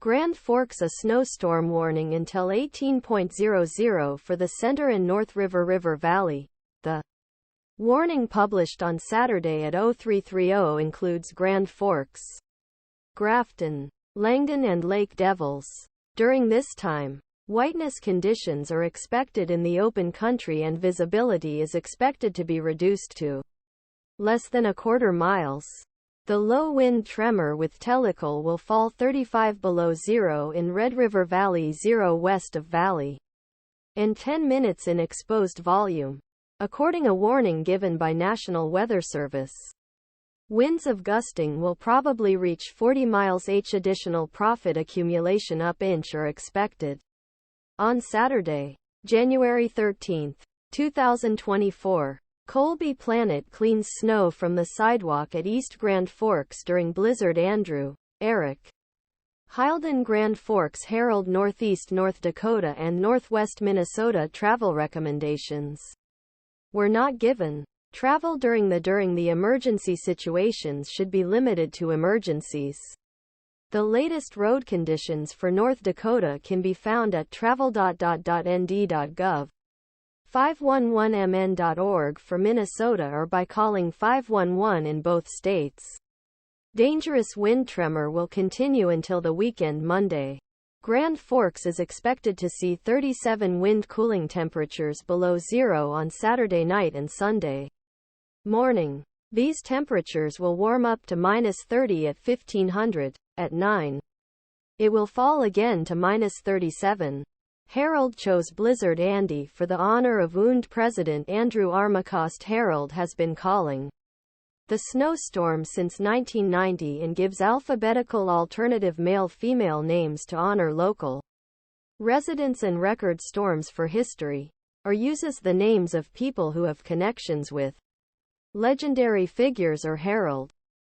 Grand Forks a snowstorm warning until 18:00 for the center and North River River Valley. The warning published on Saturday at 0330 includes Grand Forks, Grafton, Langdon and Lake Devils. During this time, whiteness conditions are expected in the open country and visibility is expected to be reduced to less than a quarter miles. The low wind tremor with tehlikle will fall 35 below zero in Red River Valley 0 west of Valley, and 10 minutes in exposed volume, according a warning given by National Weather Service. Winds of gusting will probably reach 40 miles h. Additional profit accumulation up inch are expected. On Saturday, January 13, 2024, Colbey Planete cleans snow from the sidewalk at East Grand Forks during blizzard. Andrew.Eric. HylddenGrand Forks Herald Northeast North Dakota and Northwest Minnesota travel recommendations were not given. Travel during the emergency situations should be limited to emergencies. The latest road conditions for North Dakota can be found at travel.dot.nd.gov. 511mn.org for Minnesota or by calling 511 in both states. Dangerous wind tremor will continue until the weekend Monday. Grand Forks is expected to see 37 wind cooling temperatures below zero on Saturday night and Sunday morning. These temperatures will warm up to -30 at 1500. At 9, it will fall again to -37. Herald chose Blizzard Andy for the honor of UND President Andrew Armacost. Herald has been calling the snowstorm since 1990 and gives alphabetical alternative male-female names to honor local residents and record storms for history, or uses the names of people who have connections with legendary figures or Herald.